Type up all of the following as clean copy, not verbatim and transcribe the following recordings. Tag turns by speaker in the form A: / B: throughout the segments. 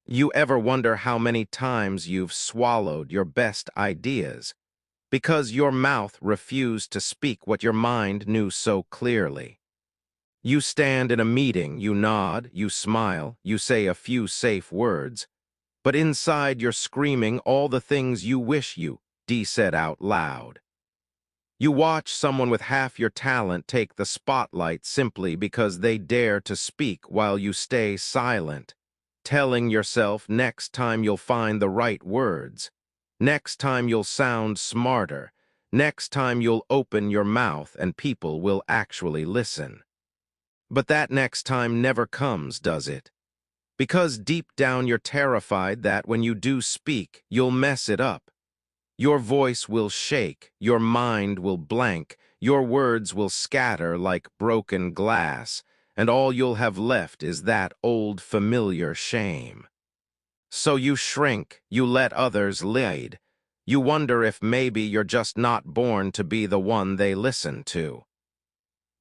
A: You ever wonder how many times you've swallowed your best ideas because your mouth refused to speak what your mind knew so clearly? You stand in a meeting, you nod, you smile, you say a few safe words, but inside you're screaming all the things you wish you said out loud. You watch someone with half your talent take the spotlight simply because they dare to speak while you stay silent, telling yourself next time you'll find the right words, next time you'll sound smarter, next time you'll open your mouth and people will actually listen. But that next time never comes, does it? Because deep down you're terrified that when you do speak, you'll mess it up. Your voice will shake, your mind will blank, your words will scatter like broken glass, and all you'll have left is that old familiar shame. So you shrink, you let others lead. You wonder if maybe you're just not born to be the one they listen to.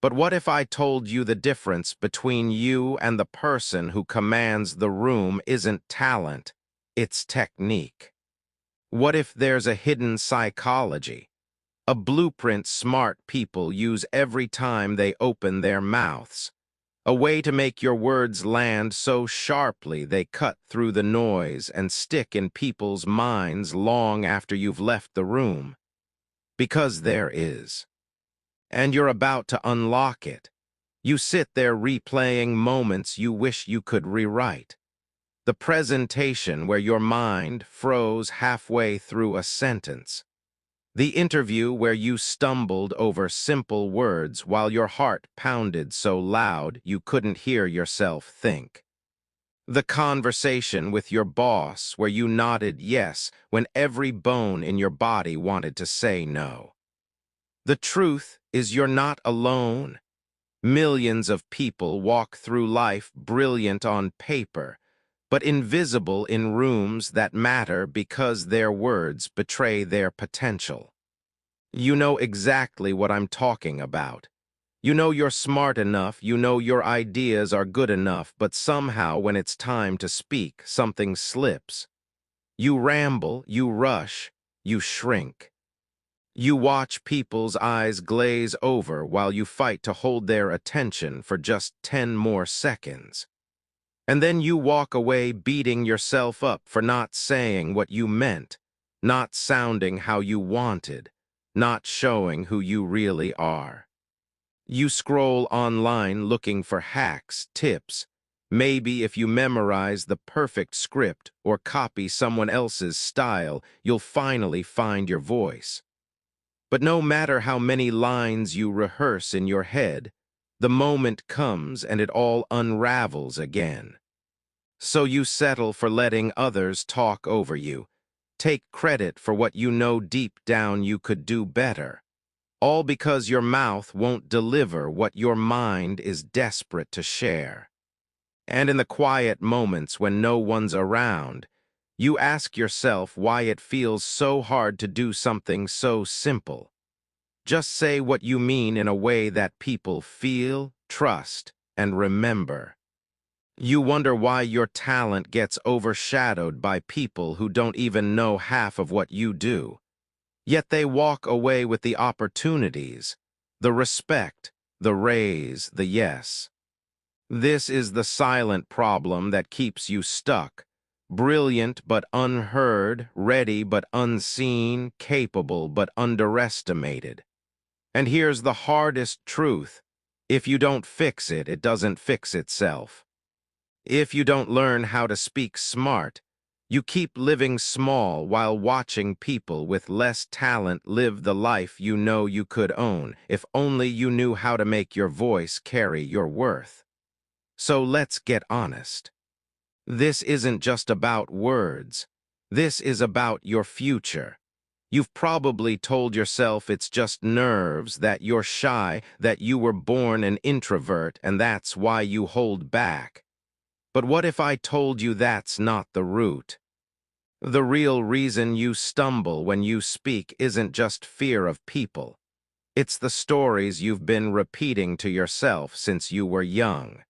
A: But what if I told you the difference between you and the person who commands the room isn't talent, it's technique? What if there's a hidden psychology, a blueprint smart people use every time they open their mouths, a way to make your words land so sharply they cut through the noise and stick in people's minds long after you've left the room? Because there is. And you're about to unlock it. You sit there replaying moments you wish you could rewrite. The presentation where your mind froze halfway through a sentence. The interview where you stumbled over simple words while your heart pounded so loud you couldn't hear yourself think. The conversation with your boss where you nodded yes when every bone in your body wanted to say no. The truth is you're not alone. Millions of people walk through life brilliant on paper, but invisible in rooms that matter because their words betray their potential. You know exactly what I'm talking about. You know you're smart enough, you know your ideas are good enough, but somehow when it's time to speak, something slips. You ramble, you rush, you shrink. You watch people's eyes glaze over while you fight to hold their attention for just 10 more seconds. And then you walk away beating yourself up for not saying what you meant, not sounding how you wanted, not showing who you really are. You scroll online looking for hacks, tips. Maybe if you memorize the perfect script or copy someone else's style, you'll finally find your voice. But no matter how many lines you rehearse in your head, the moment comes and it all unravels again. So you settle for letting others talk over you. Take credit for what you know deep down you could do better. All because your mouth won't deliver what your mind is desperate to share. And in the quiet moments when no one's around, you ask yourself why it feels so hard to do something so simple. Just say what you mean in a way that people feel, trust, and remember. You wonder why your talent gets overshadowed by people who don't even know half of what you do. Yet they walk away with the opportunities, the respect, the raise, the yes. This is the silent problem that keeps you stuck. Brilliant but unheard, ready but unseen, capable but underestimated. And here's the hardest truth. If you don't fix it, it doesn't fix itself. If you don't learn how to speak smart, you keep living small while watching people with less talent live the life you know you could own if only you knew how to make your voice carry your worth. So let's get honest. This isn't just about words. This is about your future. You've probably told yourself it's just nerves, that you're shy, that you were born an introvert, and that's why you hold back. But what if I told you that's not the root? The real reason you stumble when you speak isn't just fear of people. It's the stories you've been repeating to yourself since you were young.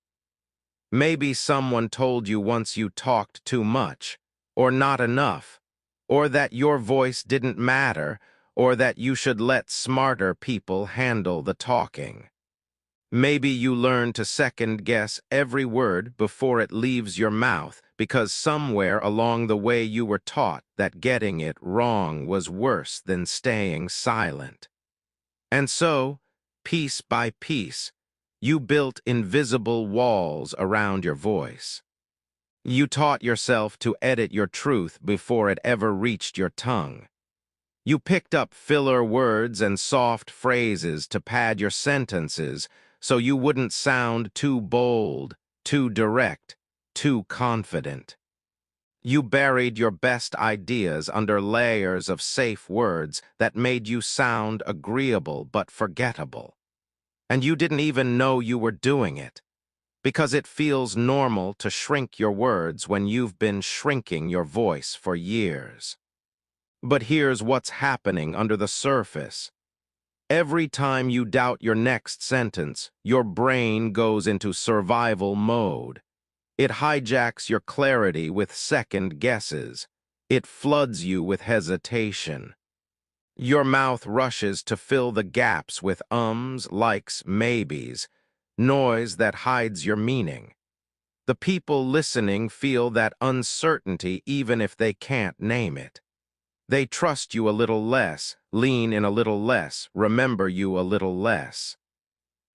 A: Maybe someone told you once you talked too much, or not enough, or that your voice didn't matter, or that you should let smarter people handle the talking. Maybe you learn to second-guess every word before it leaves your mouth because somewhere along the way you were taught that getting it wrong was worse than staying silent. And so, piece by piece, you built invisible walls around your voice. You taught yourself to edit your truth before it ever reached your tongue. You picked up filler words and soft phrases to pad your sentences so you wouldn't sound too bold, too direct, too confident. You buried your best ideas under layers of safe words that made you sound agreeable but forgettable. And you didn't even know you were doing it, because it feels normal to shrink your words when you've been shrinking your voice for years. But here's what's happening under the surface. Every time you doubt your next sentence, your brain goes into survival mode. It hijacks your clarity with second guesses. It floods you with hesitation. Your mouth rushes to fill the gaps with ums, likes, maybes, noise that hides your meaning. The people listening feel that uncertainty even if they can't name it. They trust you a little less, lean in a little less, remember you a little less.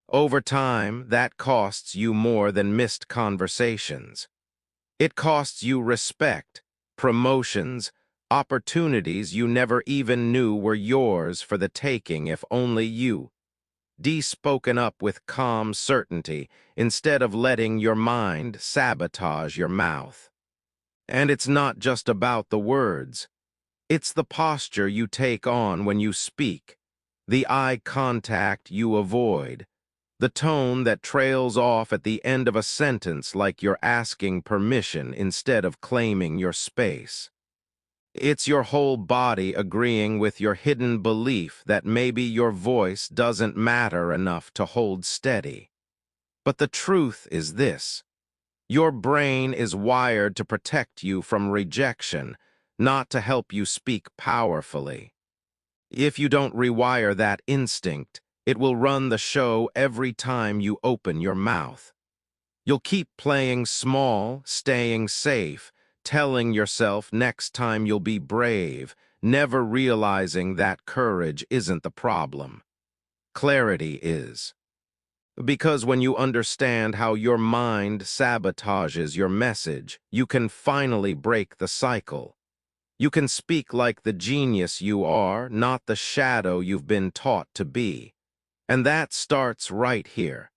A: Over time, that costs you more than missed conversations. It costs you respect, promotions, opportunities you never even knew were yours for the taking if only you spoken up with calm certainty instead of letting your mind sabotage your mouth. And it's not just about the words. It's the posture you take on when you speak, the eye contact you avoid, the tone that trails off at the end of a sentence like you're asking permission instead of claiming your space. It's your whole body agreeing with your hidden belief that maybe your voice doesn't matter enough to hold steady. But the truth is this: your brain is wired to protect you from rejection, not to help you speak powerfully. If you don't rewire that instinct, it will run the show every time you open your mouth. You'll keep playing small, staying safe, telling yourself next time you'll be brave, never realizing that courage isn't the problem. Clarity is. Because when you understand how your mind sabotages your message, you can finally break the cycle. You can speak like the genius you are, not the shadow you've been taught to be. And that starts right here.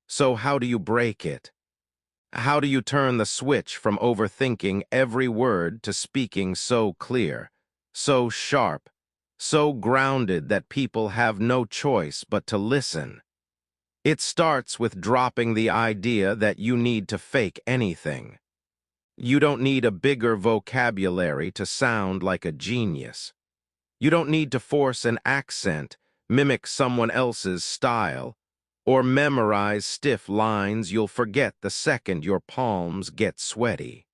A: So how do you break it? How do you turn the switch from overthinking every word to speaking so clear, so sharp, so grounded that people have no choice but to listen? It starts with dropping the idea that you need to fake anything. You don't need a bigger vocabulary to sound like a genius. You don't need to force an accent, mimic someone else's style, or memorize stiff lines you'll forget the second your palms get sweaty.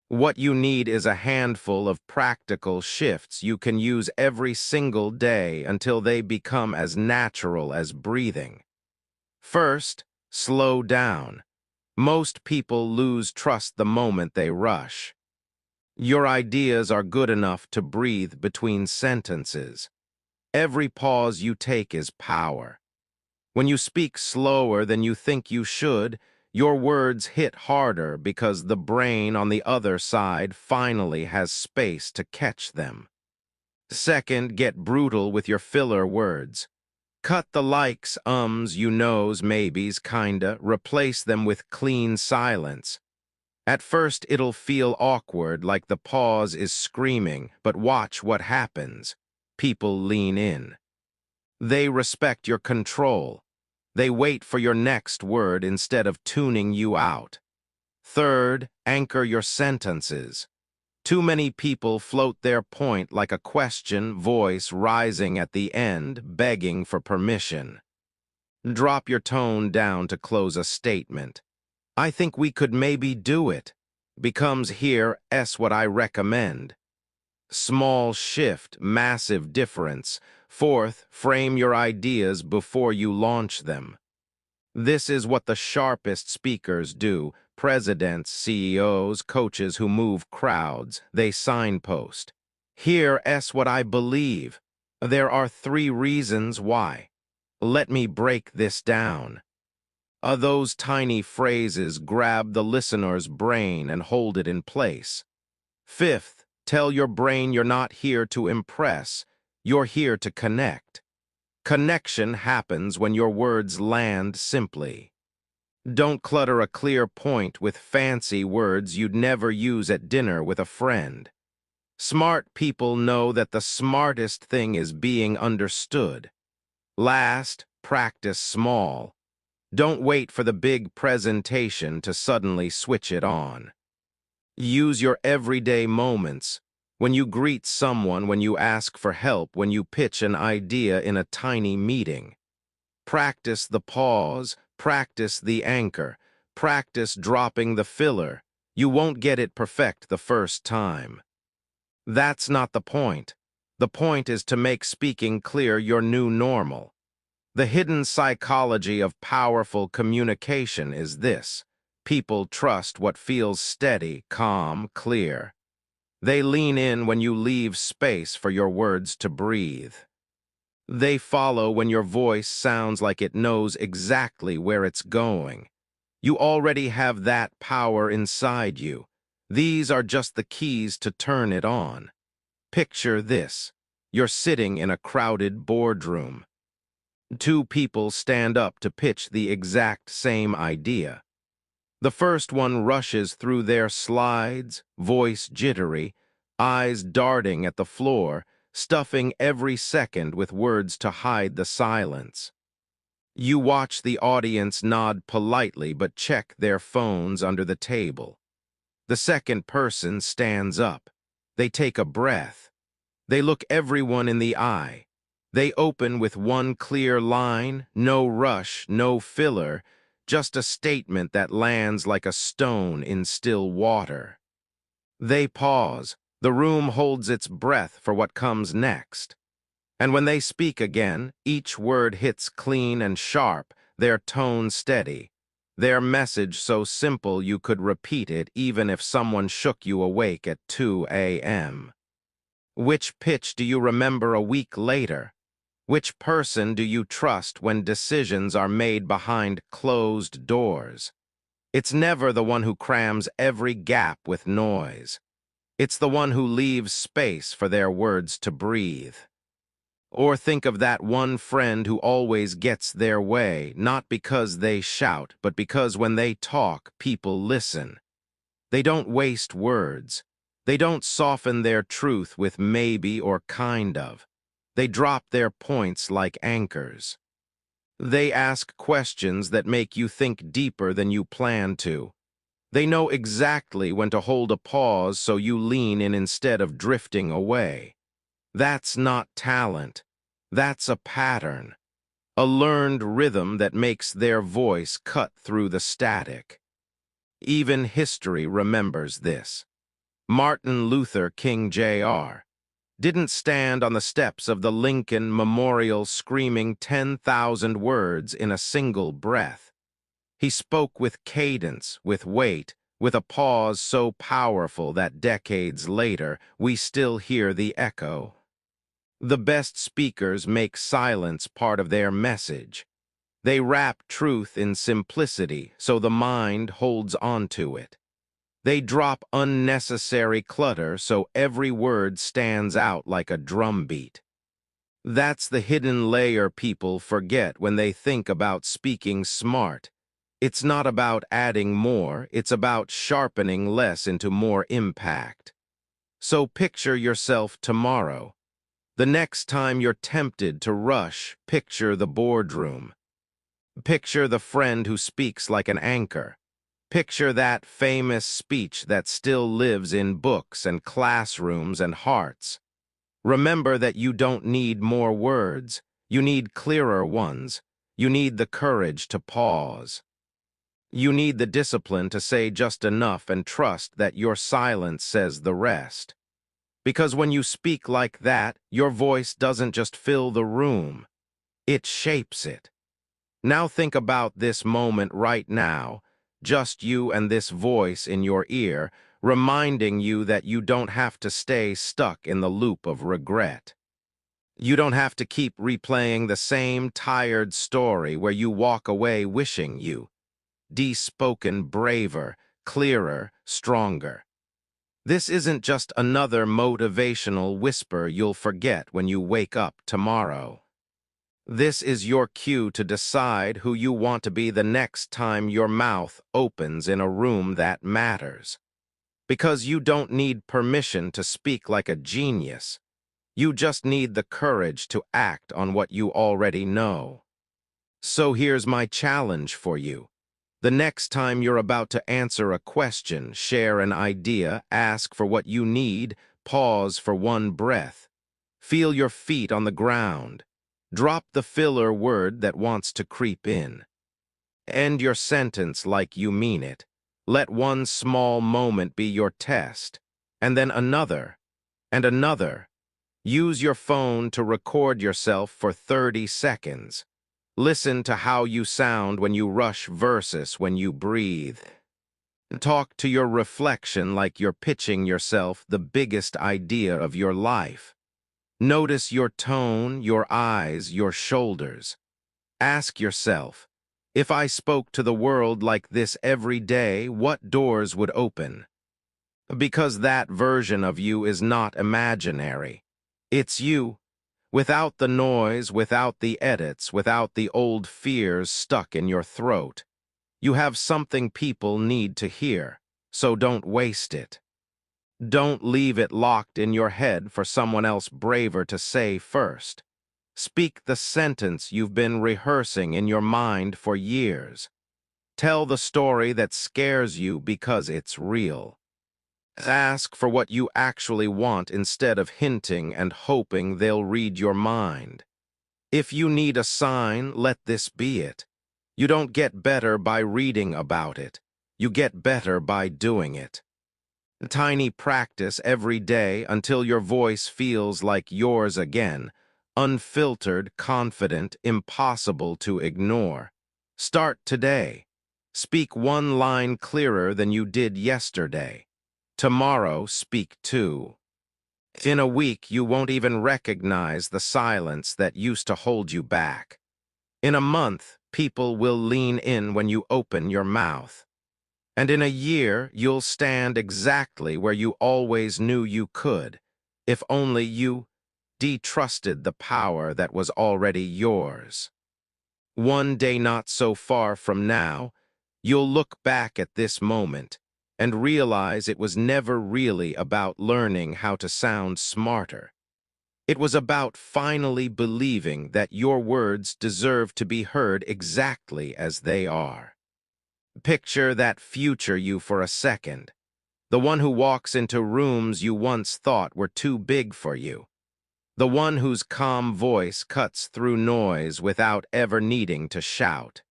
A: What you need is a handful of practical shifts you can use every single day until they become as natural as breathing. First, slow down. Most people lose trust the moment they rush. Your ideas are good enough to breathe between sentences. Every pause you take is power. When you speak slower than you think you should, your words hit harder because the brain on the other side finally has space to catch them. Second, get brutal with your filler words. Cut the likes, ums, you knows, maybes, kinda, replace them with clean silence. At first, it'll feel awkward, like the pause is screaming, but watch what happens. People lean in. They respect your control. They wait for your next word instead of tuning you out. Third, anchor your sentences. Too many people float their point like a question voice rising at the end, begging for permission. Drop your tone down to close a statement. I think we could maybe do it. Becomes here S what I recommend. Small shift, massive difference. Fourth, frame your ideas before you launch them. This is what the sharpest speakers do. Presidents, CEOs, coaches who move crowds, they signpost. Here is what I believe. There are 3 reasons why. Let me break this down. Those tiny phrases grab the listener's brain and hold it in place. Fifth, tell your brain you're not here to impress, you're here to connect. Connection happens when your words land simply. Don't clutter a clear point with fancy words you'd never use at dinner with a friend. Smart people know that the smartest thing is being understood. Last, practice small. Don't wait for the big presentation to suddenly switch it on. Use your everyday moments. When you greet someone, when you ask for help, when you pitch an idea in a tiny meeting. Practice the pause, practice the anchor, practice dropping the filler. You won't get it perfect the first time. That's not the point. The point is to make speaking clear your new normal. The hidden psychology of powerful communication is this. People trust what feels steady, calm, clear. They lean in when you leave space for your words to breathe. They follow when your voice sounds like it knows exactly where it's going. You already have that power inside you. These are just the keys to turn it on. Picture this. You're sitting in a crowded boardroom. 2 people stand up to pitch the exact same idea. The first one rushes through their slides, voice jittery, eyes darting at the floor, stuffing every second with words to hide the silence. You watch the audience nod politely but check their phones under the table. The second person stands up. They take a breath. They look everyone in the eye. They open with one clear line, no rush, no filler, just a statement that lands like a stone in still water. They pause. The room holds its breath for what comes next. And when they speak again, each word hits clean and sharp, their tone steady. Their message so simple you could repeat it even if someone shook you awake at 2 a.m. Which pitch do you remember a week later? Which person do you trust when decisions are made behind closed doors? It's never the one who crams every gap with noise. It's the one who leaves space for their words to breathe. Or think of that one friend who always gets their way, not because they shout, but because when they talk, people listen. They don't waste words. They don't soften their truth with maybe or kind of. They drop their points like anchors. They ask questions that make you think deeper than you plan to. They know exactly when to hold a pause so you lean in instead of drifting away. That's not talent. That's a pattern. A learned rhythm that makes their voice cut through the static. Even history remembers this. Martin Luther King Jr. didn't stand on the steps of the Lincoln Memorial screaming 10,000 words in a single breath. He spoke with cadence, with weight, with a pause so powerful that decades later we still hear the echo. The best speakers make silence part of their message. They wrap truth in simplicity so the mind holds onto it. They drop unnecessary clutter so every word stands out like a drumbeat. That's the hidden layer people forget when they think about speaking smart. It's not about adding more, it's about sharpening less into more impact. So picture yourself tomorrow. The next time you're tempted to rush, picture the boardroom. Picture the friend who speaks like an anchor. Picture that famous speech that still lives in books and classrooms and hearts. Remember that you don't need more words. You need clearer ones. You need the courage to pause. You need the discipline to say just enough and trust that your silence says the rest. Because when you speak like that, your voice doesn't just fill the room, it shapes it. Now think about this moment right now, just you and this voice in your ear, reminding you that you don't have to stay stuck in the loop of regret. You don't have to keep replaying the same tired story where you walk away wishing you de-spoken braver, clearer, stronger. This isn't just another motivational whisper you'll forget when you wake up tomorrow. This is your cue to decide who you want to be the next time your mouth opens in a room that matters. Because you don't need permission to speak like a genius. You just need the courage to act on what you already know. So here's my challenge for you. The next time you're about to answer a question, share an idea, ask for what you need, pause for one breath. Feel your feet on the ground. Drop the filler word that wants to creep in. End your sentence like you mean it. Let one small moment be your test, and then another, and another. Use your phone to record yourself for 30 seconds. Listen to how you sound when you rush versus when you breathe. Talk to your reflection like you're pitching yourself the biggest idea of your life. Notice your tone, your eyes, your shoulders. Ask yourself, if I spoke to the world like this every day, what doors would open? Because that version of you is not imaginary. It's you. Without the noise, without the edits, without the old fears stuck in your throat. You have something people need to hear, so don't waste it. Don't leave it locked in your head for someone else braver to say first. Speak the sentence you've been rehearsing in your mind for years. Tell the story that scares you because it's real. Ask for what you actually want instead of hinting and hoping they'll read your mind. If you need a sign, let this be it. You don't get better by reading about it. You get better by doing it. Tiny practice every day until your voice feels like yours again, unfiltered, confident, impossible to ignore. Start today. Speak one line clearer than you did yesterday. Tomorrow, speak two. In a week, you won't even recognize the silence that used to hold you back. In a month, people will lean in when you open your mouth. And in a year, you'll stand exactly where you always knew you could, if only you distrusted the power that was already yours. One day not so far from now, you'll look back at this moment and realize it was never really about learning how to sound smarter. It was about finally believing that your words deserve to be heard exactly as they are. Picture that future you for a second, the one who walks into rooms you once thought were too big for you, the one whose calm voice cuts through noise without ever needing to shout,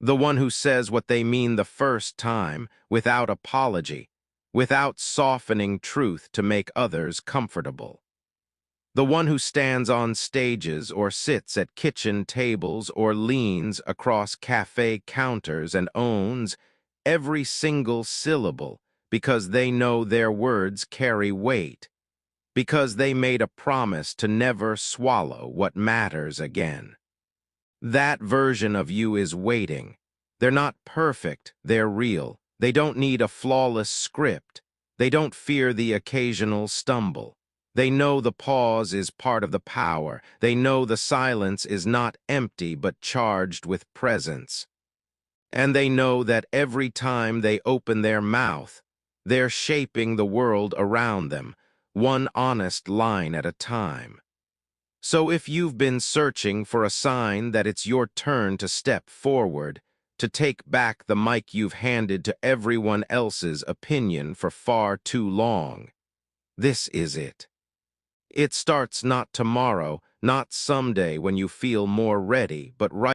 A: the one who says what they mean the first time without apology, without softening truth to make others comfortable. The one who stands on stages or sits at kitchen tables or leans across cafe counters and owns every single syllable because they know their words carry weight, because they made a promise to never swallow what matters again. That version of you is waiting. They're not perfect, they're real. They don't need a flawless script. They don't fear the occasional stumble. They know the pause is part of the power. They know the silence is not empty but charged with presence. And they know that every time they open their mouth, they're shaping the world around them, one honest line at a time. So if you've been searching for a sign that it's your turn to step forward, to take back the mic you've handed to everyone else's opinion for far too long, this is it. It starts not tomorrow, not someday when you feel more ready, but right